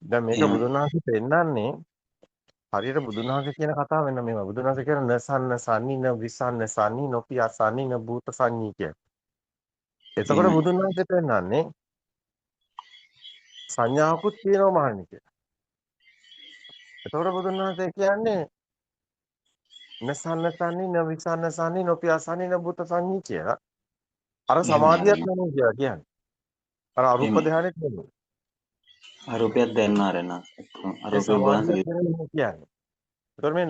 දැන් මේක එහෙමයි. බුදුන් වහන්සේ පෙන්නන්නේ හරියට බුදුන් වහන්සේ කියන කතාව වෙන මේවා. බුදුන් වහන්සේ කියන නසන්න සන්නින විසන්න සන්නි නොපිය සන්නින භූත සංඤී කිය. එතකොට එහෙමයි. බුදුන් වහන්සේ පෙන්නන්නේ සංඥාවකුත් තියෙනවා මහන්නේ කියලා. එතකොට බුදුන් වහන්සේ කියන්නේ නසන්න සන්නින විසන්න සන්නි නොපිය සන්නින භූත සංඤී කියලා. අර එහෙමයි. සමාධියක් නෙමෙයි කියලා කියන්නේ. අර අරූප එහෙමයි. ධානයෙත් නෙමෙයි. අරූපයක් දැනනා රෙන. ඒ අරූපේ සමාධියක් වහන්සේ නෙමෙයි කියන්නේ. එතකොට මේ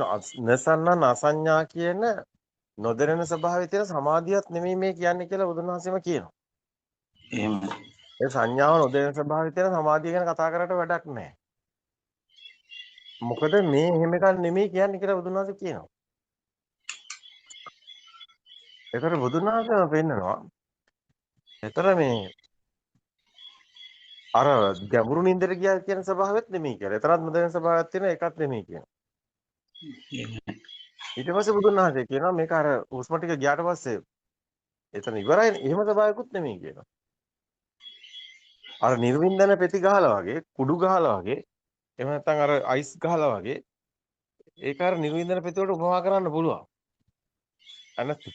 නසන්න නසඤ්ඤා කියන නොදැනෙන ස්වභාවයේ තියෙන සමාධියක් නෙමෙයි මේ කියන්නේ කියලා බුදුන් වහන්සේම කියනවා. එහෙමයි. ඒ සංඥාව නොදැනෙන ස්වභාවයේ තියෙන සමාධිය ගැන කතා කරලා වැඩක් නැහැ. මොකද මේ එහෙම එකක් නෙමෙයි කියන්නේ කියලා බුදුන් වහන්සේ කියනවා. ඒතර බුදුන් වහන්සේම පෙන්නනවා. ඒතර මේ අර ගැඹුරු නින්දට ගියා කියන ස්වභාවයක් නෙමෙයි කියලා. ඒතරත් නොදැනෙන ස්වභාවයක් තියෙන එකක් නෙමෙයි කියනවා. එහෙමයි. ඊට පස්සේ බුදුන් වහන්සේ කියනවා මේක අර හුස්ම ටික ගියාට පස්සේ එතන ඉවරයි. එහෙම ස්වභාවයකුත් නෙමෙයි කියනවා. අර නිර්වින්දන පෙති ගහලා වගේ, කුඩු ගහලා වගේ, එහෙම නැත්නම් අර අයිස් ගහලා වගේ ඒක අර නිර්වින්දන පෙති වලට උපමා කරන්න පුළුවන්. අනත්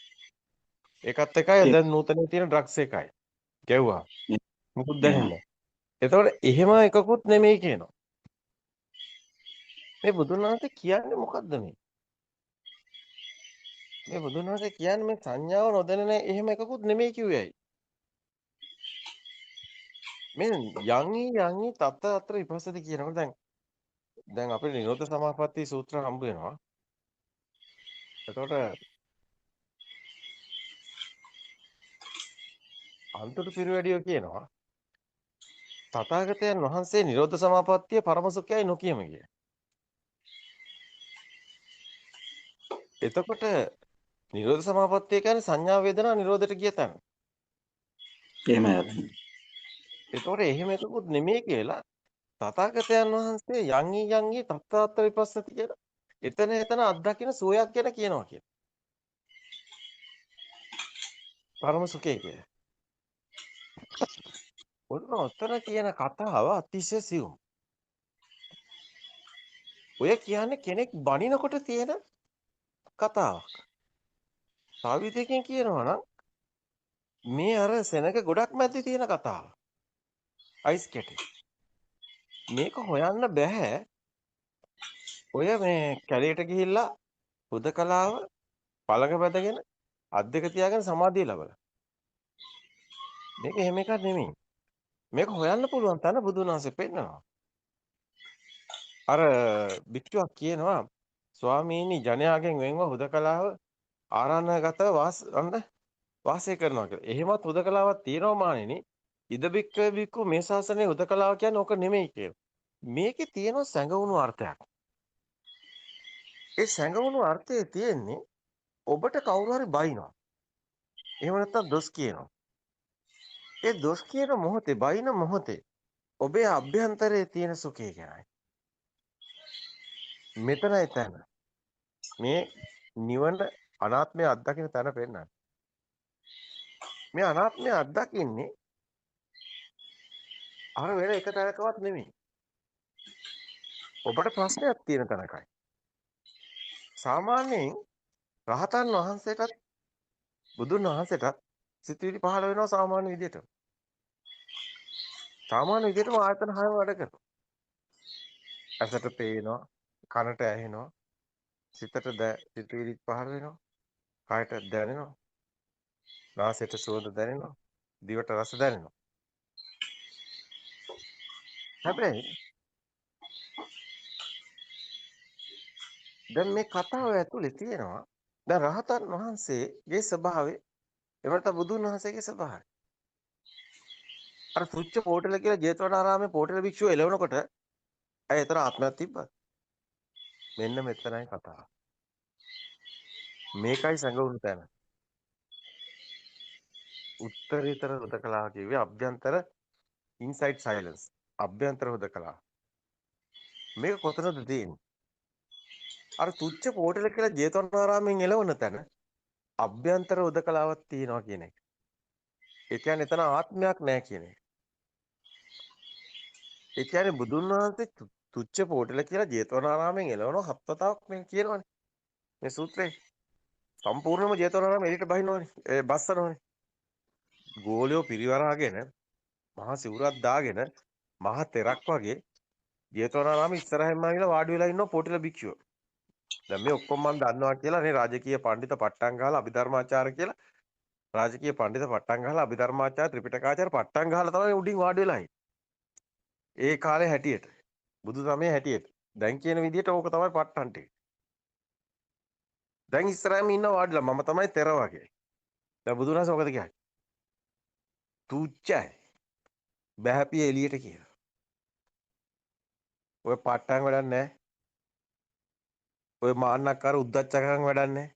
ඒකත් එකයි දැන් නූතනයේ තියෙන ඩ්‍රග්ස් එකයි. ගැව්වා. මුකුත් දැනෙන්නේ එහෙමයි. නැහැ. එතකොට එහෙම එකකුත් නෙමෙයි කියනවා. මේ බුදුන් වහන්සේ කියන්නේ මොකද්ද මේ? මේ බුදුන් වහන්සේ කියන්නේ මේ සංඥාව නොදැනෙන එහෙම එකකුත් නෙමෙයි කිව්වේයි. මේ යන්හි තත්ත අතර විපස්සති කියනකොට දැන් අපේ නිරෝධ සමාපatti සූත්‍ර හම්බ වෙනවා. එතකොට අන්තුරු පිරිවැඩියෝ කියනවා තථාගතයන් වහන්සේ නිරෝධ සමාපත්තිය පරම සුඛයයි නොකියම කිය. එතකොට නිරෝධ සමාපත්තිය කියන්නේ සංඥා වේදනා නිරෝධයට ගිය තැන. එහෙමයි. එතකොට එහෙම එකකුත් නෙමෙයි කියලා තථාගතයන් වහන්සේ යන්හි තත්තාත්ත විපස්සති කියලා. එතන අත්දකින්න සෝයක් ගැන කියනවා කියන. පරම සුඛය කිය. ඔන්න ඔතන කියන කතාව අතිශය සියුම්. ඔය කියන්නේ කෙනෙක් බනිනකොට තියෙන කතාවක්. තව විදිහකින් කියනවා නම් මේ අර සෙනඟ ගොඩක් මැද්දේ තියෙන කතාව. අයිස් කැටි. මේක හොයන්න බෑ. ඔය මේ කැලේට ගිහිල්ලා හුදකලාව පළඟ බැඳගෙන අත් දෙක තියාගෙන සමාධිය ලබලා. මේක එහෙම එකක් නෙමෙයි. මේක හොයන්න පුළුවන් තැන බුදුන් වහන්සේ පෙන්නනවා. අර භික්ෂුවක් කියනවා ස්වාමීනි ජනයාගෙන් වෙන්ව හුදකලාව ආරණ්‍යගතව වාසය කරනවා කියලා. එහෙමත් හුදකලාවක් තියෙනවා මානෙනි. ඉද බික්කවේ බික්කු මේ ශාසනයේ හුදකලාව කියන්නේ ඕක නෙමෙයි කියලා. මේකේ තියෙන සැඟවුණු අර්ථයක්. ඒ සැඟවුණු අර්ථයේ තියෙන්නේ ඔබට කවුරු හරි බයිනවා. එහෙම නැත්නම් දොස් කියනවා. ඒ දොස් කියන මොහොතේ බයින මොහොතේ ඔබේ අභ්‍යන්තරයේ තියෙන සුඛය ගැනයි. මෙතනයි තැන. මේ නිවන අනාත්මය අත්දකින්න තැන පෙන්නන්නේ. මේ අනාත්මය අත්දකින්නේ අර වෙන එක තැනකවත් නෙමෙයි. ඔබට ප්‍රශ්නයක් තියෙන තැනකයි. සාමාන්‍යයෙන් රහතන් වහන්සේටත් බුදුන් වහන්සේටත් සිතුවිලි පහළ වෙනවා සාමාන්‍ය විදිහට. සාමාන්‍ය විදිහටම ආයතන හයම වැඩ කරනවා. ඇසට පේනවා, කනට ඇහෙනවා, සිතට සිතුවිලි පහළ වෙනවා, කයට දැනෙනවා, නාසයට සුවඳ දැනෙනවා, දිවට රස දැනෙනවා. හැබැයි දැන් මේ කතාව ඇතුලේ තියෙනවා දැන් රහතන් වහන්සේගේ ස්වභාවය එවනත බුදුන් වහන්සේගේ ස්වභාවය. අර සුච්ච පෝටල කියලා ජේතවනාරාමේ පෝටල භික්ෂුව එළවනකොට ඇය එතන ආත්මයක් තිබ්බා. මෙන්න මෙතනයි කතාව. මේකයි සංගුණ තැන. උත්තරීතර හුදකලාව කියුවේ අභ්‍යන්තර ඉන්සයිඩ් සයිලන්ස්. අභ්‍යන්තර හුදකලාව. මේක කොතනද තියෙන්නේ? අර තුච්ච පෝටල කියලා ජේතවනාරාමෙන් එළවන තැන අභ්‍යන්තර හුදකලාවක් තියෙනවා කියන එක. ඒ කියන්නේ එතන ආත්මයක් නැහැ කියන එක. ඒ කියන්නේ බුදුන් වහන්සේ තුච්ච පොටල කියලා ජේතවනාරාමයෙන් එළවන හත් වතාවක් මේ කියනවනේ. මේ සූත්‍රේ සම්පූර්ණයෙන්ම ජේතවනාරාම එළියට බහිනවනේ. ඒ බස්සනවනේ. ගෝලියෝ පිරිවරාගෙන මහා සිවුරක් දාගෙන මහා තෙරක් වගේ ජේතවනාරාම ඉස්සරහින්ම ආවිලා වාඩි වෙලා ඉන්නවා පොටල භික්ෂුව. දැන් මේ ඔක්කොම මම දන්නවා කියලා නේ රාජකීය පඬිත පට්ටම් ගහලා අභිධර්මාචාර්ය කියලා රාජකීය පඬිත පට්ටම් ගහලා අභිධර්මාචාර්ය ත්‍රිපිටකාචාර්ය පට්ටම් ගහලා තමයි උඩින් වාඩි වෙලා ඉන්නේ. ඒ කාලේ හැටියට බුදු සමයේ හැටියට දැන් කියන විදිහට ඕක තමයි පට්ටම් ටික. දැන් ඉස්සරහින්ම ඉන්න වාඩිලා මම තමයි තෙර වගේ. දැන් බුදුන් වහන්සේ මොකද කියන්නේ? තුච්චයි. බහැපිය එළියට කියලා. ඔය පට්ටම් වැඩක් නැහැ. ඔය මාන්නක්කාර උද්දච්චකම් වැඩක් නැහැ.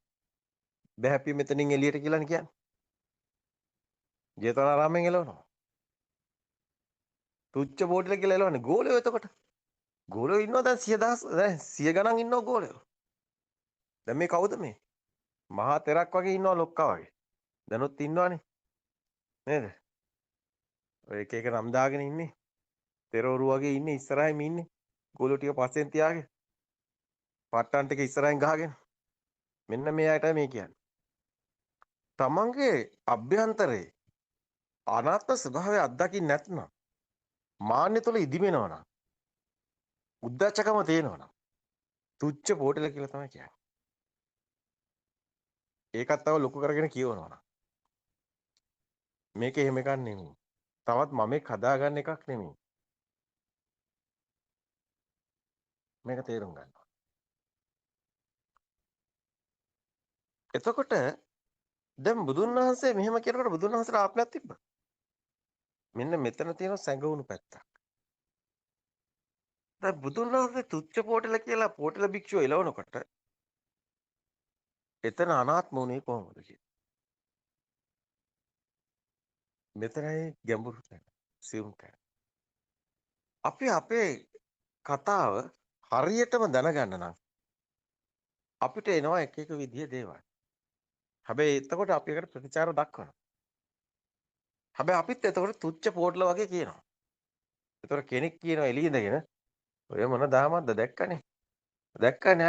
බහැපිය මෙතනින් එළියට කියලානේ කියන්නේ. ජේතවනාරාමයෙන් එළවනවා. තුච්ච බෝඩිල කියලා එළවන්නේ. ගෝලයෝ එතකොට. ගෝලයෝ ඉන්නවා දැන් 100,000 දැන් 100 ගණන් ඉන්නවා ගෝලයෝ. දැන් මේ කවුද මේ? මහා තෙරක් වගේ ඉන්නවා ලොක්කා වගේ. දැනුත් ඉන්නවනේ. නේද? ඔය එක එක නම් දාගෙන ඉන්නේ. තෙරවරු වගේ ඉන්නේ ඉස්සරහින් ඉන්නේ. ගෝලෝ ටික පස්සෙන් තියාගෙන. පට්ටන් ටික ඉස්සරහින් ගහගෙන. මෙන්න මේ අයටයි මේ කියන්නේ. තමන්ගේ අභ්‍යන්තරේ අනාත්ම ස්වභාවය අත්දකින්න නැත්නම් මාන්නය තුළ ඉදිමෙනවා නම් උද්දච්චකම තියෙනවා නම් තුච්ච පොටල කියලා තමයි කියන්නේ. ඒකත් තව ලොකු කරගෙන කියවනවා නම් මේක එහෙම එකක් නෙමෙයි. තවත් මමෙක් හදාගන්න එකක් නෙමෙයි. මේක තේරුම් ගන්න. එතකොට දැන් බුදුන් වහන්සේ මෙහෙම කියනකොට බුදුන් වහන්සේට ආත්මයක් තිබ්බා. මෙන්න මෙතන තියෙන සැඟවුණු පැත්තක්. දැන් බුදුන් වහන්සේ තුච්ච පොටල කියලා පොටල භික්ෂුව එලවනකොට එතන අනාත්ම උනේ කොහොමද කියලා. මෙතනයි ගැඹුරු තැන. සියුම් තැන. අපි අපේ කතාව හරියටම දැනගන්න නම් අපිට එනවා එක එක විදිය දේවල්. හැබැයි එතකොට අපි ඒකට ප්‍රතිචාර දක්වනවා. හැබැයි අපිත් එතකොට තුච්ච පොටල වගේ කියනවා. එතකොට කෙනෙක් කියනවා එළිය ඉඳගෙන ඔය මොන දාමක්ද දැක්කනේ. දැක්කනේ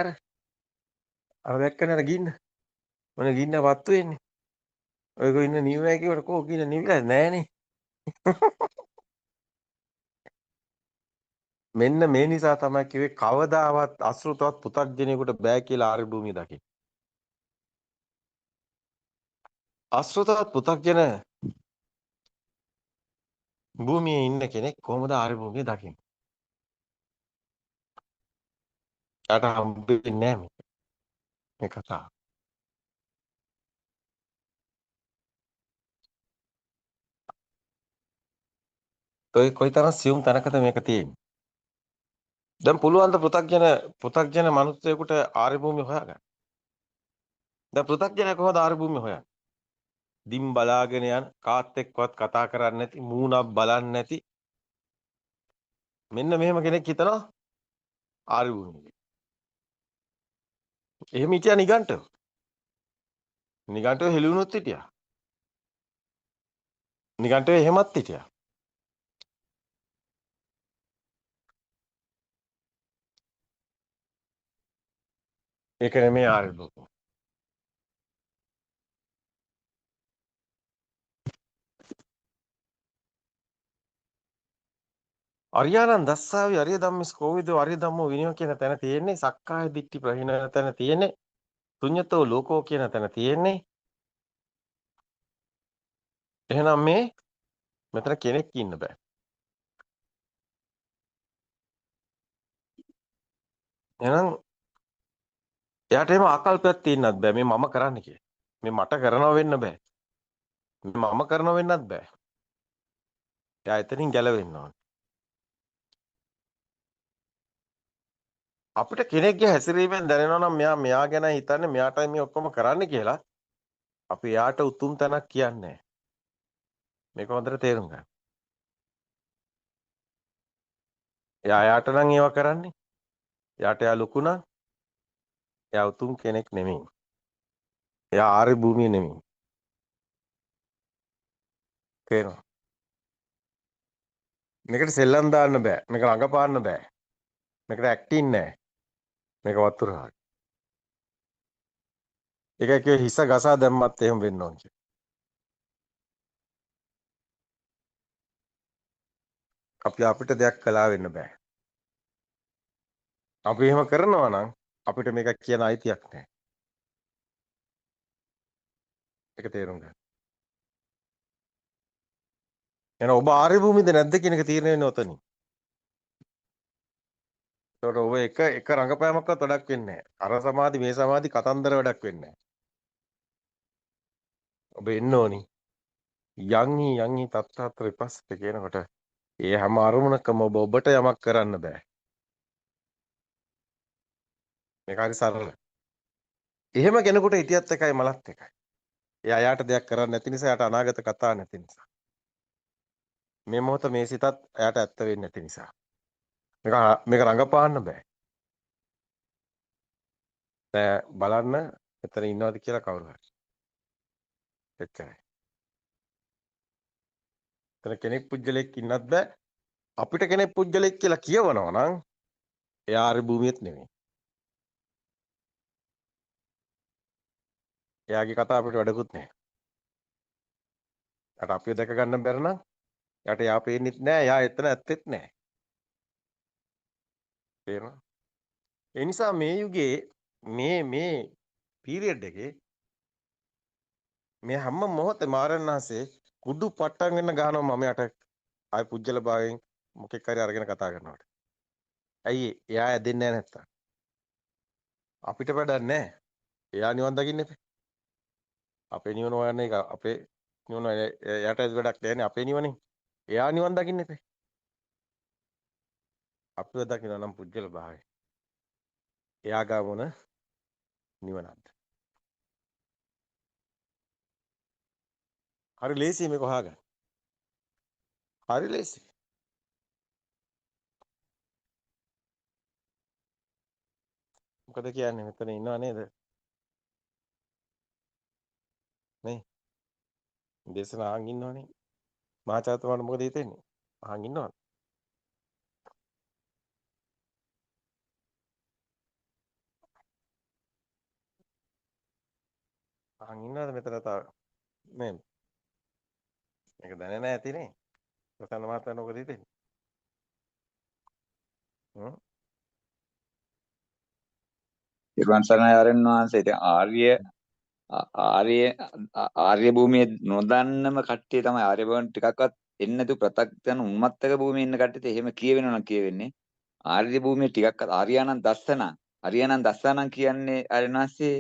අර දැක්කනේ අර ගින්න. මොන ගින්න වත්තු වෙන්නේ. ඔයගොල්ලෝ ඉන්න නිව්වැය කියවට කෝ ගින්න නිවිලා නෑනේ. මෙන්න මේ නිසා තමයි කිව්වේ කවදාවත් අසෘතවත් පුතග්ජනෙකුට බෑ කියලා ආර්ය භූමිය දකින්න. අසෘතවත් පුතග්ජන භූමියේ ඉන්න කෙනෙක් කොහොමද ආර්ය භූමිය දකින්නේ? යාට හම්බෙන්නේ නෑ මේ කතාව. ඔය කොයිතරම් සියුම් තැනකද මේක තියෙන්නේ. දැන් පුළුවන් ද පුතග්ජන මිනිස්සෙකුට ආර්ය භූමිය හොයාගන්න. දැන් පුතග්ජනයා කොහොමද ආර්ය භූමිය හොයන්නේ? දිම් බලාගෙන යන කාත් එක්කවත් කතා කරන්නේ නැති මූණක් බලන්නේ නැති මෙන්න මෙහෙම කෙනෙක් හිතනවා ආර්ය භූමිය. එහෙම හිටියා නිගණ්ඨව. නිගණ්ඨව හෙළුණුත් හිටියා. නිගණ්ඨව එහෙමත් හිටියා. ඒක නෙමෙයි ආර්ය භූමිය. අරියානන් දස්සාවි අරිය ධම්මිස් කෝවිදෝ අරිය ධම්මෝ විනය කියන තැන තියෙන්නේ සක්කාය දිට්ඨි ප්‍රහීන තැන තියෙන්නේ ශුඤ්ඤතෝ ලෝකෝ කියන තැන තියෙන්නේ එහෙනම් මේ මෙතන කෙනෙක් ඉන්න බෑ. එහෙනම් එයාට එහෙම ආකල්පයක් තියෙන්නත් බෑ මේ මම කරන්න කියලා. මේ මට කරනව වෙන්න බෑ. මේ මම කරනව වෙන්නත් බෑ. එයා එතනින් ගැලවෙන්න ඕනේ. අපිට කෙනෙක්ගේ හැසිරීමෙන් දැනෙනවා නම් මෙයා ගැන හිතන්නේ මෙයාටයි මේ ඔක්කොම කරන්න කියලා. අපි එයාට උතුම් තැනක් කියන්නේ. මේක හොඳට තේරුම් ගන්න. එයාට නම් ඒව කරන්නේ. එයා ලොකු නම් එයා උතුම් කෙනෙක් නෙමෙයි. එයා ආර්ය භූමිය නෙමෙයි. තේරෙනවද? මේකට සෙල්ලම් දාන්න බෑ. මේක රඟපාන්න බෑ. මේකට ඇක්ටින් නෑ. මේක වතුරයි. ඒකයි කිය හිස ගසා දැම්මත් එහෙම වෙන්න ඕන කියලා. අපිට දෙයක් කළා වෙන්න බෑ. අපි එහෙම කරනවා නම් අපිට මේක කියන අයිතියක් නෑ. ඒක තේරුම් ගන්න. එහෙනම් ඔබ ආර්ය භූමියද නැද්ද කියන එක තීරණය වෙන්නේ ඔතනින්. ඒකට ඔබ එක රංගපෑමක්වත් වැඩක් වෙන්නේ නැහැ. අර සමාධි මේ සමාධි කතන්දර වැඩක් වෙන්නේ නැහැ. ඔබ එන්න ඕනි. යන්හි තත්තාත්‍ර විපස්සක කියනකොට ඒ හැම අරමුණකම ඔබට යමක් කරන්න බෑ. මේක හරි සරල. එහෙම කෙනෙකුට හිටියත් එකයි මලත් එකයි. එයා යාට දෙයක් කරන්න නැති නිසා යාට අනාගත කතා නැති නිසා. මේ මොහොත මේ සිතත් එයාට ඇත්ත වෙන්නේ නැති නිසා. මේක රඟපාන්න බෑ. දැන් බලන්න එතන ඉන්නවද කියලා කවුරු හරි. එච්චරයි. එතන කෙනෙක් පුජ්‍යලෙක් ඉන්නත් බෑ. අපිට කෙනෙක් පුජ්‍යලෙක් කියලා කියවනවා නම් එයා ආර්ය භූමියෙත් නෙමෙයි. එයාගේ කතාව අපිට වැඩකුත් නැහැ. යාට අපිව දැක ගන්න බැර නම් යාට යා පේන්නෙත් නැහැ. යා එතන ඇත්තෙත් නැහැ. තේරෙනවද? ඒ නිසා මේ යුගයේ මේ පීරියඩ් එකේ මේ හැම මොහොතේ මාරණාසේ කුඩු පට්ටම් වෙන්න ගහනවා මම යට ආයි පුජ්‍යල භාවයෙන් මොකෙක් හරි අරගෙන කතා කරනවට. ඇයි එයා ඇදෙන්නේ නැහැ නැත්තම්? අපිට වැඩක් නැහැ. එයා නිවන් දකින්න එපේ. අපේ නිවන හොයන්නේ අපේ නිවන එයාට වැඩක් නැහැ අපේ නිවනේ. එයා නිවන් දකින්න එපේ. අපිව දකින්න නම් පුජ්‍යල භාවය. එයා ගාවන නිවනක්. හරි ලේසියි මේක හොයාගන්න. හරි ලේසි. මොකද කියන්නේ මෙතන ඉන්නව නේද? නේ? දේශනා අහන් ඉන්නවනේ. මහාචාර්යතුමාට මොකද හිතෙන්නේ? අහන් ඉන්නවද? අහන් ඉන්නවද මෙතන තව? නේ? මේක දැනෙන්නේ නැහැ ඇතිනේ. ප්‍රසන්න මහත්තයා මොකද හිතෙන්නේ? හ්ම්? ඉර්වන් සරණයි ආරයන් වහන්සේ. ඉතින් ආර්ය ආර්ය භූමියේ නොදන්නම කට්ටිය තමයි ආර්ය භවන ටිකක්වත් එන්නේ නැතු ප්‍රත්‍යක්ෂන උන්මත්තක භූමියේ ඉන්න කට්ටියට එහෙම කියවෙනවා නම් කියවෙන්නේ ආර්ය භූමියේ ටිකක්වත් ආර්යයන්න් දස්සනං කියන්නේ ආරයන් වහන්සේ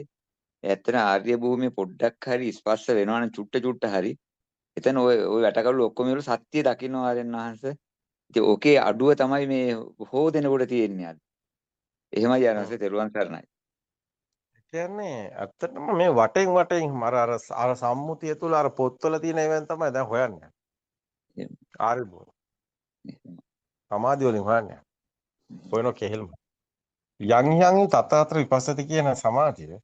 ඇත්තට ආර්ය භූමියේ පොඩ්ඩක් හරි ස්පර්ශ වෙනවනම් චුට්ට හරි එතන ওই වැටකඩු ඔක්කොම වල සත්‍ය දකින්න ආරයන් වහන්සේ. ඉතින් ඕකේ අඩුව තමයි මේ හොදෙනකොට තියෙන්නේ අද. එහෙමයි ආරයන් වහන්සේ තෙරුවන් සරණයි. කියන්නේ ඇත්තටම මේ වටෙන් අර සම්මුතිය තුල අර පොත්වල තියෙන ඒවාන් තමයි දැන් හොයන්නේ. ආර්ය භූමිය. සමාධි වලින් හොයන්නේ. හොයන කෙහෙල්ම. යන් තතතර විපස්සති කියන සමාධිය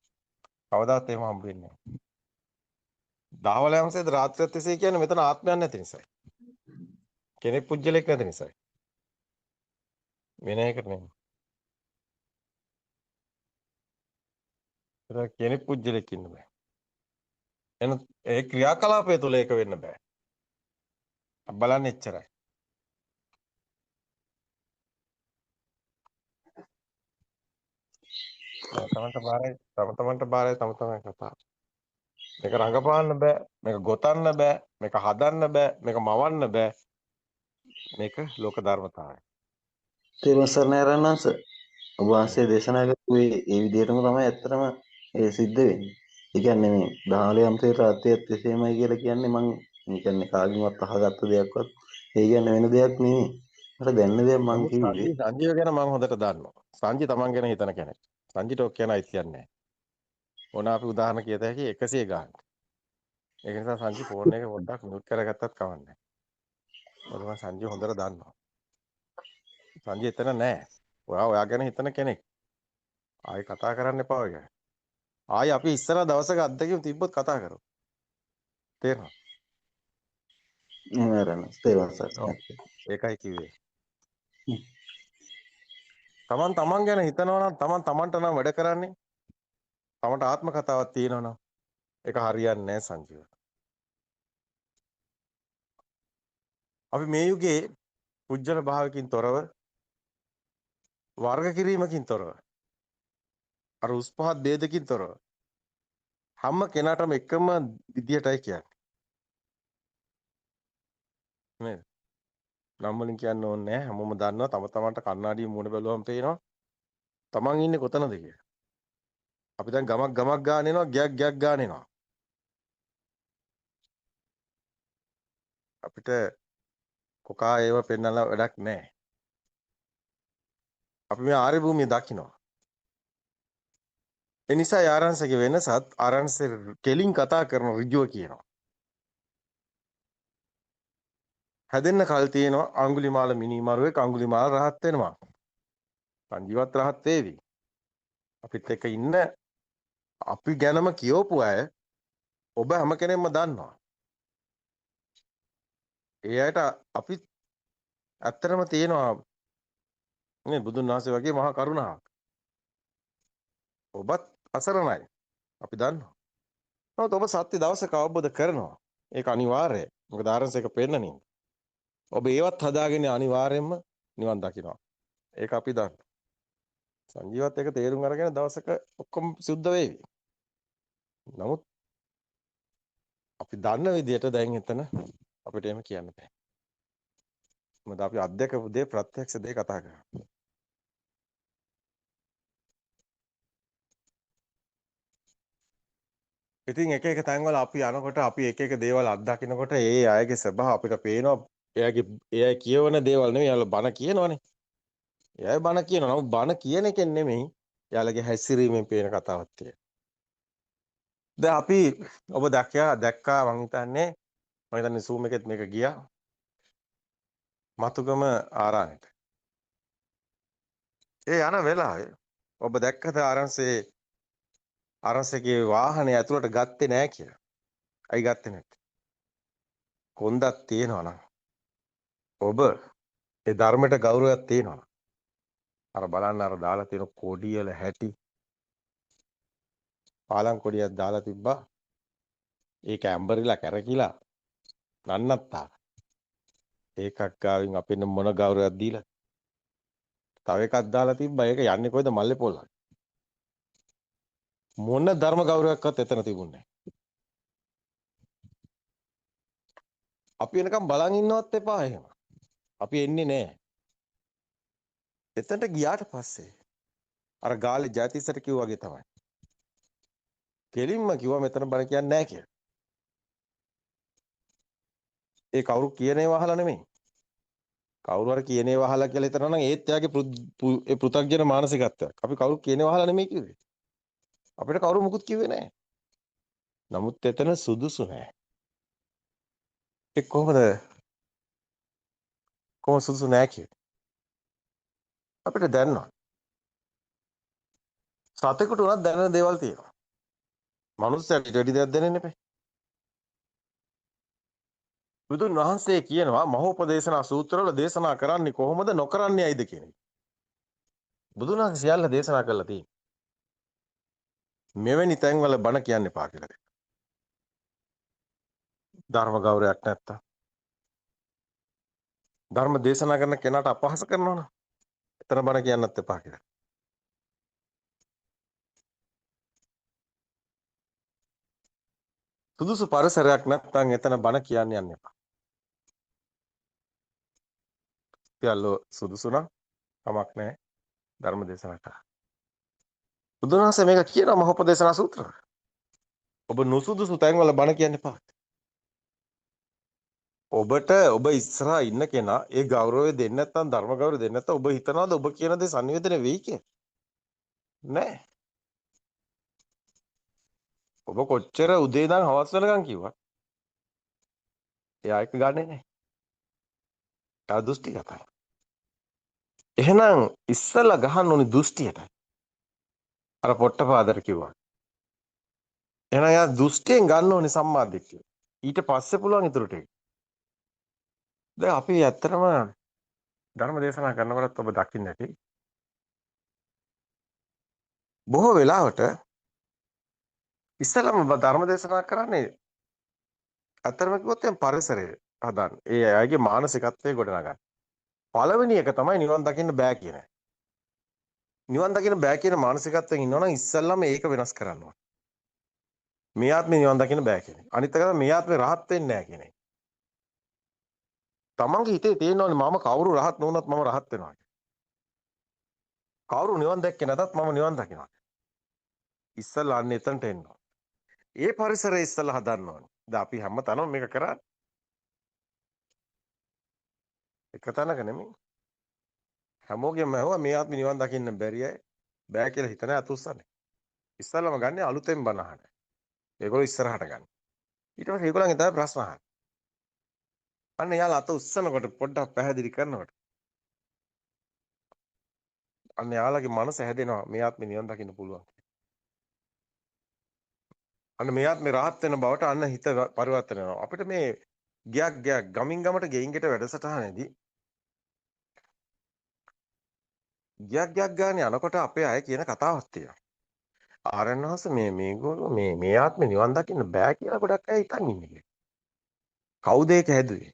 කවදාත් එහෙම හම්බ වෙන්නේ නැහැ. දහවල යම්සේද රාත්‍රියත් එසේ කියන්නේ මෙතන ආත්මයක් නැති නිසායි. කෙනෙක් පුජ්‍යලෙක් නැති නිසායි. වෙන එකට නෙමෙයි. ඒක කෙනෙක් පුජ්‍යලෙක් ඉන්න බෑ. එන ඒ ක්‍රියාකලාපය තුල ඒක වෙන්න බෑ. බලන්න එච්චරයි. තමන්ට බාරයි තම තමන් කතා. මේක රඟපාන්න බෑ. මේක ගොතන්න බෑ. මේක හදන්න බෑ. මේක මවන්න බෑ. මේක ලෝක ධර්මතාවය. තේරුම් සරණ ආරණාංශ ඔබ වහන්සේ දේශනා කරපු ඒ විදිහටම තමයි ඇත්තටම ඒ සිද්ධ වෙන්නේ. ඒ කියන්නේ මේ 16 අම්සේ රාත්‍රියත් එසේමයි කියලා කියන්නේ මම කියන්නේ කාගෙන්වත් අහගත්ත දෙයක්වත් ඒ කියන්නේ වෙන දෙයක් නෙමෙයි. මට දැනන දෙයක් මම කිව්වේ. සංජීව ගැන මම හොඳට දන්නවා. සංජි තමන් ගැන හිතන කෙනෙක්. සංජිට ඔක් කියන අයිතියක් නැහැ. ඕන අපි උදාහරණ කියත හැකි 100 ගානක්. ඒක නිසා සංජි ෆෝන් එක පොඩ්ඩක් මියුට් කරගත්තත් කවන්නේ නැහැ. මොකද මම සංජි හොඳට දන්නවා. සංජි එතන නැහැ. ඔයා ගැන හිතන කෙනෙක්. ආයි කතා කරන්න එපා ඔය ගැන. ආයි අපි ඉස්සර දවසක අත්දැකීම් තිබ්බොත් කතා කරමු. තේරෙනවද? එහෙම ආරණ්‍ය තේරුවන් ඔව්. සරණයි. ඒකයි කිව්වේ. හ්ම්. තමන් ගැන හිතනවා නම් තමන්ට නම් වැඩ කරන්නේ. තමන්ට ආත්ම කතාවක් තියෙනවා නම් ඒක හරියන්නේ නැහැ සංජීව. අපි මේ යුගයේ පුජ්‍යල භාවකින් තොරව වර්ග කිරීමකින් තොරව අර උස් පහත් ભેදකින් තොරව හැම කෙනාටම එකම විදියටයි කියන්නේ. නේද? නම් වලින් කියන්න ඕනේ නැහැ. හැමෝම දන්නවා තම තමන්ට කණ්ණාඩියේ මූණ බැලුවම පේනවා තමන් ඉන්නේ කොතනද කියලා. අපි දැන් ගමක් ගාන එනවා ගයක් ගාන එනවා. අපිට කොකා ඒව පෙන්නලා වැඩක් නැහැ. අපි මේ ආර්ය භූමිය දකිනවා. ඒ නිසා ආරංශගේ වෙනසත් ආරංශ කෙලින් කතා කරන ඍජුව කියනවා. හැදෙන්න කල් තියෙනවා අඟුලිමාල මිනිමරුවෙක් අඟුලිමාල රහත් වෙනවා. සංජීවත් රහත් වේවි. අපිත් එක්ක ඉන්න අපි ගැනම කියවපු අය ඔබ හැම කෙනෙක්ම දන්නවා. ඒ අයට අපි ඇත්තටම තියෙනවා නේ බුදුන් වහන්සේ වගේ මහා කරුණාවක්. ඔබත් අසරණයි. අපි දන්නවා. නමුත් ඔබ සත්‍ය දවසක අවබෝධ කරනවා. ඒක අනිවාර්යයි. මොකද ආරංශයක පෙන්නනින්. ඔබ ඒවත් හදාගෙන අනිවාර්යයෙන්ම නිවන් දකිනවා. ඒක අපි දන්නවා. සංජීවත් එක තේරුම් අරගෙන දවසක ඔක්කොම සුද්ධ වේවි. නමුත් අපි දන්න විදිහට දැන් එතන අපිට එහෙම කියන්න බෑ. මොකද අපි අත්දකපු දේ ප්‍රත්‍යක්ෂ දේ කතා කරන්නේ. ඉතින් එක එක තැන්වල අපි යනකොට අපි එක එක දේවල් අත්දකිනකොට ඒ අයගේ ස්වභාව අපිට පේනවා. ඒ අය කියවන දේවල් නෙවෙයි යාළුවා බන කියනවනේ. ඒ අය බන කියනවා. නමුත් බන කියන එකෙන් නෙමෙයි යාළුවගේ හැසිරීමෙන් පේන කතාවක් තියෙන්නේ. දැන් අපි ඔබ දැක්කා මං හිතන්නේ Zoom එකෙත් මේක ගියා. මතුගම ආරාණයට. ඒ යන වෙලාවේ ඔබ දැක්කද ආරංශයේ වාහනේ ඇතුළට ගත්තේ නැහැ කියලා. ඇයි ගත්තේ නැත්තේ? කොන්දක් තියෙනවා නම් ඔබ ඒ ධර්මයට ගෞරවයක් තියෙනවා නම් අර බලන්න අර දාලා තියෙන කොඩියල හැටි පාලම් කොඩියක් දාලා තිබ්බා. ඒක ඇම්බරිලා කැරකිලා නන්නත්තා. ඒකක් ගාවින් අපින්න මොන ගෞරවයක් දීලා. තව එකක් දාලා තිබ්බා. ඒක යන්නේ කොයිද මල්ලේ පොල්. මොන ධර්ම ගෞරවයක්වත් එතන තිබුණේ නැහැ. අපි එනකම් බලන් ඉන්නවත් එපා එහෙම. අපි එන්නේ නැහැ. එතනට ගියාට පස්සේ අර ගාලේ ජයතිස්සට කිව්වා වගේ තමයි. කෙලින්ම කිව්වා මෙතන බණ කියන්නේ නැහැ කියලා. ඒ කවුරු කියන ඒවා අහලා නෙමෙයි. කවුරු හරි කියන ඒවා අහලා කියලා හිතනවා නම් ඒත් එයාගේ ඒ පෘථග්ජන මානසිකත්වයක්. අපි කවුරු කියන ඒවා අහලා නෙමෙයි කිව්වේ. අපිට කවුරු මුකුත් කිව්වේ නැහැ. නමුත් එතන සුදුසු නැහැ. ඒ කොහොමද සුදුසු නැහැ කියන්නේ? අපිට දැනනවා. සතෙකුට උනත් දැනෙන දේවල් තියෙනවා. මනුස්සයෙක් ඊට දෙයක් දැනෙන්නේ නැහැ. බුදුන් වහන්සේ කියනවා මහෝපදේශනා සූත්‍රවල දේශනා කරන්නේ කොහොමද නොකරන්නේ ඇයිද කියන එක. බුදුන් වහන්සේ සියල්ල දේශනා කළා තියෙනවා. මෙවැනි තැන්වල බණ කියන්න එපා කියලා. ධර්ම ගෞරවයක් නැත්තම්. ධර්ම දේශනා කරන කෙනාට අපහාස කරනවා නම් එතන බණ කියන්නත් එපා කියලා. සුදුසු පරිසරයක් නැත්නම් එතන බණ කියන්න යන්න එපා. සියල්ල සුදුසු නම් කමක් නැහැ ධර්ම දේශනා කරා. බුදුන් වහන්සේ මේක කියනවා මහෝපදේශනා සූත්‍රය. ඔබ නුසුදුසු තැන්වල බණ කියන්න එපා. ඔබ ඉස්සරහා ඉන්න කෙනා ඒ ගෞරවය දෙන්නේ නැත්නම් ධර්ම ගෞරවය දෙන්නේ නැත්නම් ඔබ හිතනවාද ඔබ කියන දේ සංවේදනය වෙයි කියලා? නෑ. ඔබ කොච්චර උදේ ඉඳන් හවස වෙනකන් කිව්වා. එයා එක ගන්නෙ නෑ. එයා දෘෂ්ටිගතයි. එහෙනම් ඉස්සලා ගහන්න ඕනි දෘෂ්ටියට. අර පොට්ටපාදට කිව්වා. එහෙනම් එයා දෘෂ්ටියෙන් ගන්න ඕනි සම්මාදිට්ඨිය. ඊට පස්සේ පුළුවන් ඊටු ටික. දැන් අපි ඇත්තටම ධර්ම දේශනා කරනකොටත් ඔබ දකින්න ඇති. බොහෝ වෙලාවට ඉස්සෙල්ලාම ඔබ ධර්ම දේශනා කරන්නේ ඇත්තටම කිව්වොත් එම් පරිසරය හදන්න. ඒ අයගේ මානසිකත්වයේ ගොඩනගන්න. පළවෙනි එක තමයි නිවන් දකින්න බෑ කියන එක. නිවන් දකින්න බෑ කියන මානසිකත්වයෙන් ඉන්නවනම් ඉස්සෙල්ලාම ඒක වෙනස් කරන්න ඕනේ. මේ ආත්මේ නිවන් දකින්න බෑ කියන එක. අනිත් එක තමයි මේ ආත්මේ රහත් වෙන්නේ නැහැ කියන එක. තමන්ගේ හිතේ තියෙනවනේ මම කවුරු රහත් නොවුනත් මම රහත් වෙනවා. කවුරු නිවන් දැක්කේ නැතත් මම නිවන් දකිනවා. ඉස්සෙල්ලා අන්න එතනට එන්න ඕනේ. ඒ පරිසරය ඉස්සෙල්ලා හදන්න ඕනේ. දැන් අපි හැමතැනම මේක කරන්නේ. එක තැනක නෙමෙයි. හැමෝගෙම ඇහුවා මේ ආත්මේ නිවන් දකින්න බැරි අය බෑ කියලා හිතන අත උස්සන්නේ. ඉස්සෙල්ලාම ගන්නේ අලුතෙන් බණ අහන. ඒගොල්ලෝ ඉස්සරහට ගන්න. ඊට පස්සේ ඒගොල්ලන්ගෙන් තමයි ප්‍රශ්න අහන්නේ. අන්න යාළ අත උස්සනකොට පොඩ්ඩක් පැහැදිලි කරනකොට අන්න යාළගේ මනස හැදෙනවා මේ ආත්මේ නිවන් දකින්න පුළුවන්. අන්න මේ ආත්මේ rahat වෙන බවට අන්න හිත පරිවර්තන වෙනවා. අපිට මේ ගයක් ගමින් ගමට ගෙයින් ගෙට වැඩසටහනේදී ගයක් ගානේ යනකොට අපේ අය කියන කතාවක් තියෙනවා. ආරණ්‍යහස මේගොල්ලෝ මේ ආත්මේ නිවන් දකින්න බෑ කියලා ගොඩක් අය හිතන් ඉන්නේ. කවුද ඒක හැදුවේ?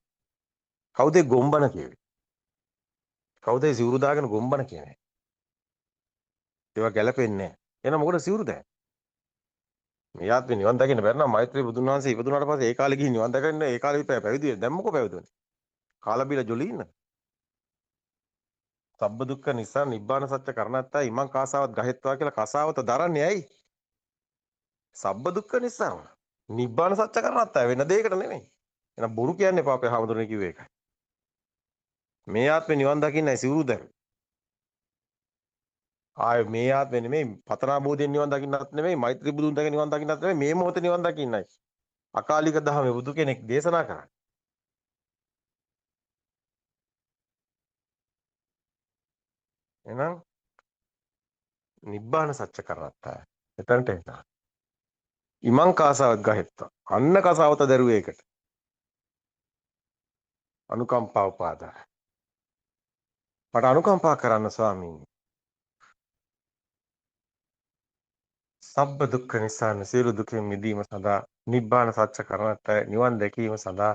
කවුද ගොම්බන කිව්වේ? කවුද සිවුරු දාගෙන ගොම්බන කියන්නේ? ඒවා ගැලපෙන්නේ නැහැ. එහෙනම් මොකටද සිවුරු දාන්නේ? මේ ආත්මේ නිවන් දකින්න බැරි නම් මෛත්‍රී බුදුන් වහන්සේ ඉපදුනාට පස්සේ ඒ කාලේ ගිහින් නිවන් දකින්න ඒ කාලේ පැවිදි වෙන්නේ. දැන් මොකෝ පැවිදුනේ? කාලා බීලා ජොලි ඉන්න. සබ්බ දුක්ඛ නිසා නිබ්බාන සත්‍ය කරණත්තා ඉමං කාසාවත් ගහෙත්වා කියලා කසාවත දරන්නේ ඇයි? සබ්බ දුක්ඛ නිසා. නිබ්බාන සත්‍ය කරණත්තා වෙන දෙයකට නෙමෙයි. එහෙනම් බොරු කියන්න එපා අපේ හාමුදුරනේ කිව්වේ ඒකයි. මේ ආත්මේ නිවන් දකින්නයි සිවුරු දැරුවේ. ආය මේ ආත්මේ නෙමෙයි පතනා බෝධියෙන් නිවන් දකින්නත් නෙමෙයි මෛත්‍රී බුදුන් දකින්න නිවන් දකින්නත් නෙමෙයි මේ මොහොතේ නිවන් දකින්නයි. අකාලික දහමේ බුදු කෙනෙක් දේශනා කරන්නේ. එහෙනම් නිබ්බාන සත්‍ය කරණත්තා. එතනට එන්න. ඉමං කාසාවත් ගහෙත්තා. අන්න කසාවත දැරුවේ ඒකට. අනුකම්පාව පාදා. මට අනුකම්පා කරන්න ස්වාමීනි. සබ්බ දුක්ඛ නිසාන සියලු දුකෙන් මිදීම සඳහා නිබ්බාන සත්‍ය කරණත්ත නිවන් දැකීම සඳහා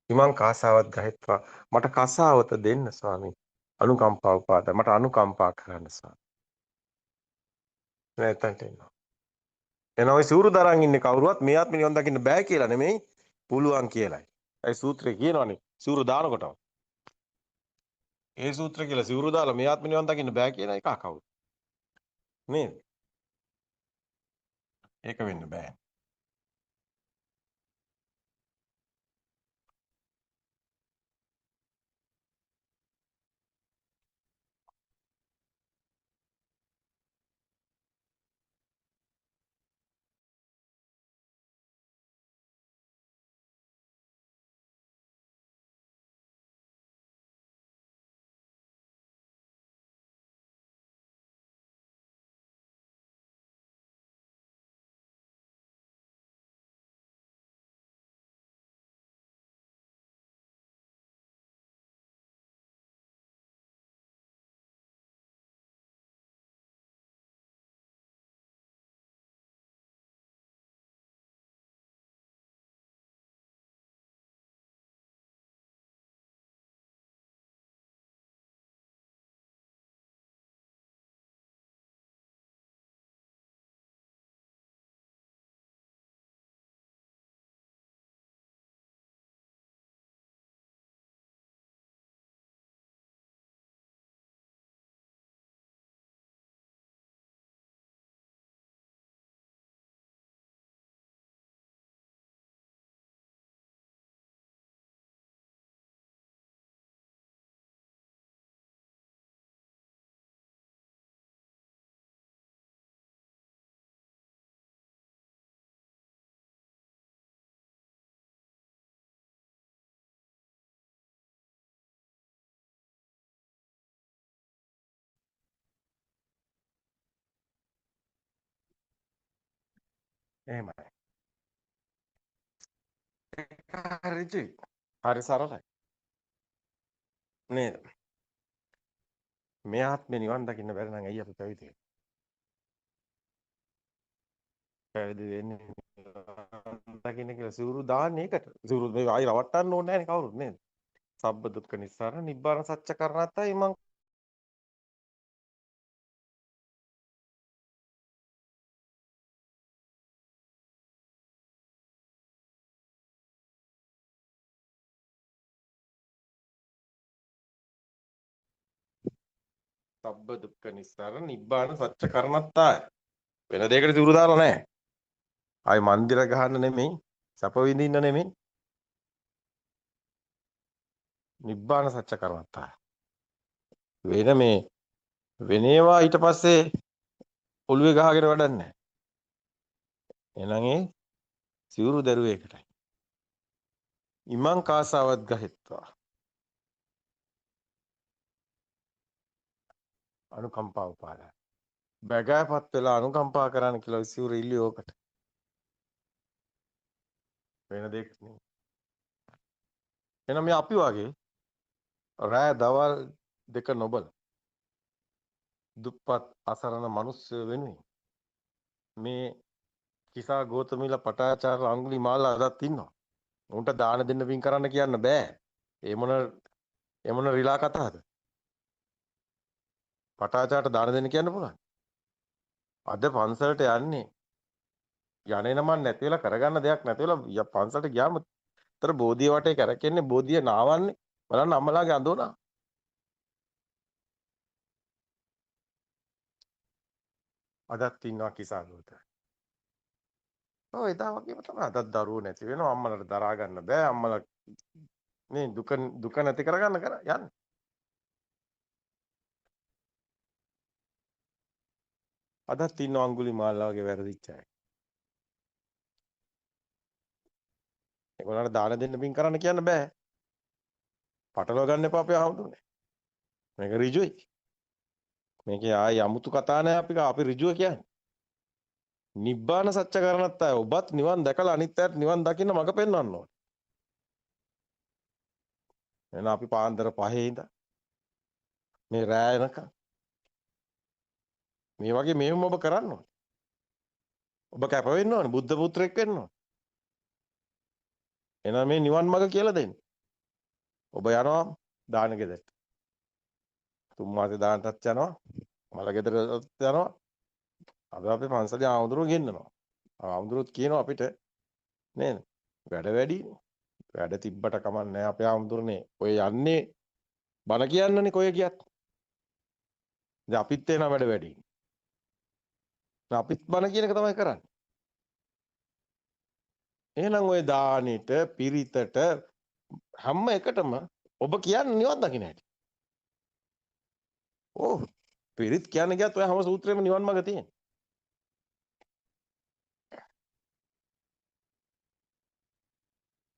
හිමං කාසාවත් ගහෙත්වා මට කසාවත දෙන්න ස්වාමීනි. අනුකම්පාව පාදා. මට අනුකම්පා කරන්න ස්වාමීනි. නැත්තන්ට එනවා. එනවා සිවුරු දරන් ඉන්නේ කවුරුවත් මේ ආත්ම නිවන් දකින්න බෑ කියලා නෙමෙයි පුළුවන් කියලයි. ඒ සූත්‍රේ කියනවනේ සිවුරු දානකොටම. ඒ සූත්‍රය කියලා සිවුරු දාලා මේ ආත්ම නිවන් දකින්න බෑ කියන එක කවුද? නේද? ඒක වෙන්න බෑ. එහෙමයි. හරි ජී. හරි සරලයි. නේද? මේ ආත්මේ නිවන් දකින්න බැරි නම් ඇයි අපි පැවිදි වෙන්නේ? පැවිදි වෙන්නේ නිවන් දකින්න කියලා සිවුරු දාන්නේ ඒකට. සිවුරු මේ ආයි රවට්ටන්න ඕනේ නැහැ නේ කවුරුත් නේද? සබ්බ දුක්ඛ නිස්සාරණ නිබ්බාන සත්‍ය කරණත්තයි මං සබ්බ දුක්ඛ නිස්සාරණ නිබ්බාන සත්‍ය කරණත්තයි. වෙන දෙයකට සිවුරු දාලා නැහැ. ආයි මන්දිර ගහන්න නෙමෙයි, සැප විඳින්න නෙමෙයි. නිබ්බාන සත්‍ය කරණත්තයි. වෙන මේ වෙනේවා ඊට පස්සේ ඔළුවේ ගහගෙන වැඩක් නැහැ. එහෙනම් ඒ සිවුරු දරුවේ එකටයි. ඉමං කාසාවත් ගහෙත්වා. අනුකම්පාව පාදා. බගෑපත් වෙලා අනුකම්පා කරන්න කියලා සිවුරු ඉල්ලුවේ ඕකට. වෙන දෙයක් නෙමෙයි. එහෙනම් මේ අපි වගේ රෑ දවල් දෙක නොබල දුප්පත් අසරණ මිනිස්සු වෙනුවෙන් මේ කිසා ගෝතමීලා පටාචාර අඟුලිමාල අදත් ඉන්නවා. උන්ට දාන දෙන්න පින් කරන්න කියන්න බෑ. ඒ මොන රිලා කතාවද? පටාචාරට දාන දෙන්න කියන්න පුළුවන්. අද පන්සලට යන්නේ යන්නේ නම නැති වෙලා කරගන්න දෙයක් නැති වෙලා පන්සලට ගියාම තර බෝධිය වටේ කරකෙන්නේ බෝධිය නාවන්නේ බලන්න අම්මලාගේ අඳුනා. අදත් ඉන්නවා කිසා ගෝත. ඔය එදා වගේම තමයි අදත් දරුවෝ නැති වෙනවා අම්මලාට දරා ගන්න බෑ අම්මලා මේ දුක නැති කරගන්න යන්නේ. අදත් ඉන්න අඟුලිමාලා වගේ වැරදිච්ච අය. ඒගොල්ලන්ට දාන දෙන්න පින් කරන්න කියන්න බෑ. පටලව ගන්න එපා අපේ ආමුදුනේ. මේක ඍජුයි. මේකේ ආයි 아무තු කතා නැහැ අපි ඍජුව කියන්නේ. නිබ්බාන සත්‍ය කරණත් අය ඔබත් නිවන් දැකලා අනිත් අයට නිවන් දකින්න මඟ පෙන්වන්න ඕනේ. එහෙනම් අපි පාන්දර 5 ඉඳන් මේ රෑ එනකම් මේ වගේ මෙහෙම ඔබ කරන්න ඕනේ. ඔබ කැප වෙන්න ඕනේ. බුද්ධ පුත්‍රයෙක් වෙන්න ඕනේ. එහෙනම් මේ නිවන් මඟ කියලා දෙන්න. ඔබ යනවා දාන ගෙදරට. තුන් මාසේ දානටත් යනවා. මල ගෙදරට යනවා. අද අපි පන්සලේ ආමුදුරුවෝ ගෙන්නනවා. ආමුදුරුවෝත් කියනවා අපිට නේද? වැඩ වැඩිනේ. වැඩ තිබ්බට කමක් නැහැ අපේ ආමුදුරනේ. ඔය යන්නේ බණ කියන්නනේ කොය ගියත්. දැන් අපිත් එනවා වැඩ වැඩි. අපිත් බණ කියන එක තමයි කරන්නේ. එහෙනම් ඔය දානෙට, පිරිතට හැම එකටම ඔබ කියන්නේ නිවන් දකින්න හැටි. ඕ පිරිත් කියන්නේ ගියත් ඔය හැම සූත්‍රෙම නිවන් මාර්ග තියෙන.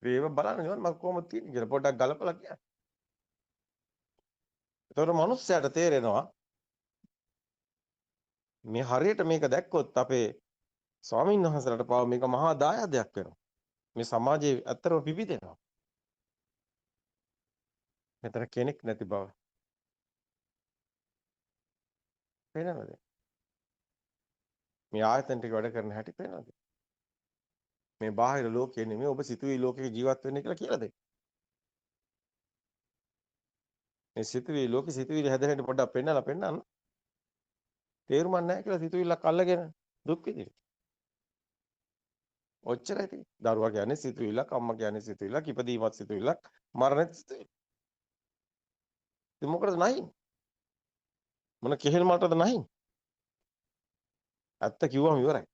ඒව බලන්න නිවන් මාර්ග කොහොමද තියෙන්නේ කියලා පොඩ්ඩක් ගලපලා කියන්න. ඒතකොට මනුස්සයාට තේරෙනවා මේ හරියට මේක දැක්කොත් අපේ ස්වාමීන් වහන්සේලාට පාව මේක මහා දායාදයක් වෙනවා. මේ සමාජයේ ඇත්තටම පිපිදෙනවා. මෙතන කෙනෙක් නැති බව. පේනවද? මේ ආයතන ටික වැඩ කරන හැටි පේනවද? මේ බාහිර ලෝකයේ නෙමෙයි ඔබ සිතුවේ ලෝකේ ජීවත් වෙන්නේ කියලා දෙන්න. මේ සිතුවේ ලෝකේ සිතුවිලි හැදෙන්න පොඩ්ඩක් පෙන්නන්න. තේරුමක් නැහැ කියලා සිතුවිල්ලක් අල්ලගෙන දුක් විඳින. ඔච්චරයි තියෙන්නේ. දරුවා කියන්නේ සිතුවිල්ලක්, අම්මා කියන්නේ සිතුවිල්ලක්, ඉපදීමත් සිතුවිල්ලක්, මරණයත් සිතුවිල්ලක්. ඉතින් මොකටද නැහින්? මොන කෙහෙල් මටද නැහින්? ඇත්ත කිව්වම ඉවරයි.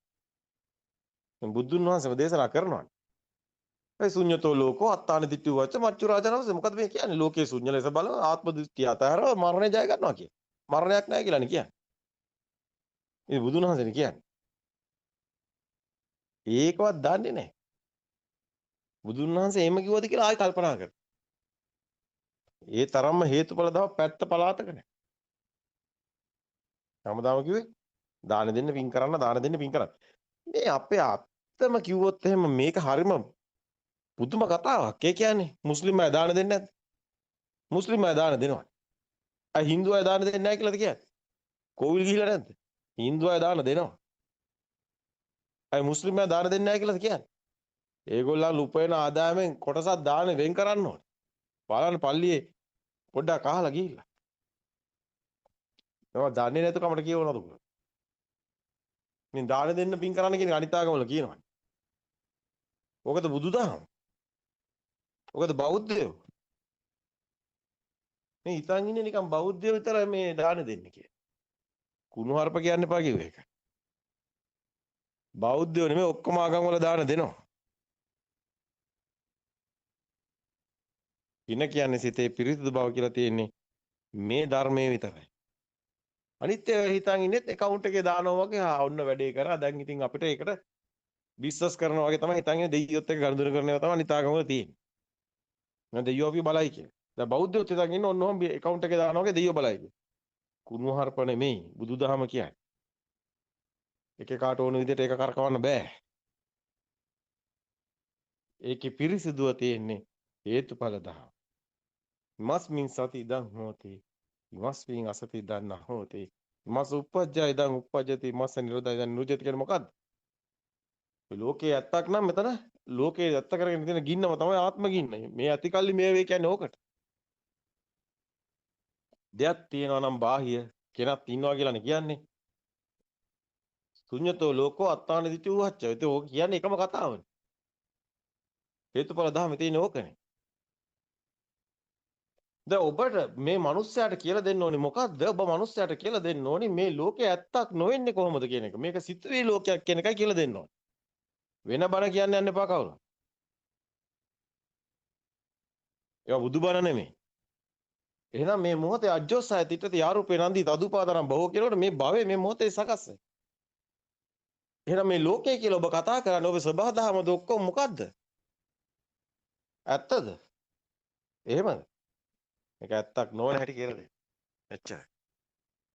දැන් බුදුන් වහන්සේම දේශනා කරනවා. ඒ ශුන්‍යතෝ ලෝකෝ අත්තානි දිට්ඨි වච්ච මච්චු රාජනවස මොකද මේ කියන්නේ? ලෝකේ ශුන්‍ය ලෙස බල ආත්ම දෘෂ්ටි අතහැරව මරණය ජය ගන්නවා කියන්නේ. මරණයක් නැහැ කියලානේ කියන්නේ. මේ බුදුන් වහන්සේනේ කියන්නේ. ඒකවත් දන්නේ නැහැ. බුදුන් වහන්සේ එහෙම කිව්වද කියලා ආයෙ කල්පනා කරනවා. ඒ තරම්ම හේතුඵල දව පැත්ත පලාතක නැහැ. හැමදාම කිව්වේ දාන දෙන්න පින් කරන්න දාන දෙන්න පින් කරන්න. මේ අපේ අත්තම කිව්වොත් එහෙම මේක හරිම පුදුම කතාවක්. ඒ කියන්නේ මුස්ලිම් අය දාන දෙන්නේ නැද්ද? මුස්ලිම් අය දාන දෙනවා. අය හින්දු අය දාන දෙන්නේ නැහැ කියලාද කියන්නේ? කෝවිල් ගිහිල්ලා නැද්ද? හින්දු අය දාන දෙනවා. අය මුස්ලිම් අය දාන දෙන්නේ නැහැ කියලාද කියන්නේ? ඒගොල්ලන් උපයන ආදායමෙන් කොටසක් දාන වෙන් කරන්න ඕනේ. බලන්න පල්ලියේ පොඩ්ඩක් අහලා ගිහිල්ලා. ඒවා දන්නේ නැතු කමට කියවනවද උගල? මේ දාන දෙන්න පින් කරන්න කියන අනිත් ආගමවල කියනවා. ඕකද බුදුදහම? ඕකද බෞද්ධයෝ? මේ හිතන් ඉන්නේ නිකන් බෞද්ධයෝ විතරයි මේ දාන දෙන්නේ කියලා. කුණුහරුප කියන්න එපා කිව්ව එක. බෞද්ධයෝ නෙමෙයි ඔක්කොම ආගම් වල දාන දෙනවා. පින කියන්නේ සිතේ පිරිසිදු බව කියලා තියෙන්නේ මේ ධර්මයේ විතරයි. අනිත් ඒවා හිතන් ඉන්නේත් account එකේ දානවා වගේ ඔන්න වැඩේ කරා දැන් ඉතින් අපිට ඒකට බිස්නස් කරනවා වගේ තමයි හිතන් ඉන්නේ දෙයියොත් එක්ක ගනුදෙනු කරනවා තමයි අනිත් ආගම් වල තියෙන්නේ. මම දෙයියෝ අපි බලයි කියලා. දැන් බෞද්ධයොත් හිතන් ඉන්නේ ඔන්න ඔහොම account එකේ දානවා වගේ දෙයියෝ බලයි කියලා. කුණුහරුප නෙමෙයි බුදුදහම කියන්නේ. එක කාට ඕන විදිහට ඒක කරකවන්න බෑ. ඒකේ පිරිසිදුව තියෙන්නේ හේතුඵල දහම. මස්මින් සති ඉදං හෝති. මස්මින් අසති ඉදං නහෝති. මස් උපජ්ජය ඉදං උපජ්ජති මස් නිරෝධය ඉදං නිරුද්ධති කියන්නේ මොකද්ද? ලෝකේ ඇත්තක් නම් මෙතන ලෝකේ ඇත්ත කරගෙන තියෙන ගින්නම තමයි ආත්ම ගින්න. මේ ඇතිකල්ලි මේ වේ කියන්නේ ඕකට. දෙයක් තියෙනවා නම් බාහිය කෙනක් ඉන්නවා කියලානේ කියන්නේ. ශුඤ්ඤතෝ ලෝකෝ අත්තාන දිටි උවච්ච. ඒක ඕක කියන්නේ එකම කතාවනේ. හේතුඵල ධර්මයේ තියෙන ඕකනේ. දැන් ඔබට මේ මිනිස්සයාට කියලා දෙන්න ඕනේ මොකද්ද? ඔබ මිනිස්සයාට කියලා දෙන්න ඕනේ මේ ලෝකේ ඇත්තක් නොවෙන්නේ කොහොමද කියන එක. මේක සිතුවේ ලෝකයක් කියන එකයි කියලා දෙන්න ඕනේ. වෙන බණ කියන්න යන්න එපා කවුරු. ඒවා බුදුබණ නෙමෙයි. එහෙනම් මේ මොහොතේ අජ්ජෝසය තිටති යාරූපේ නන්දි තදුපාදරම් බහුව කියනකොට මේ භවයේ මේ මොහොතේ සකස් වෙයි. එහෙනම් මේ ලෝකය කියලා ඔබ කතා කරන්නේ ඔබ සබහා දහමද ඔක්කොම මොකද්ද? ඇත්තද? එහෙමද? මේක ඇත්තක් නොවන හැටි කියලා දෙන්න. එච්චරයි.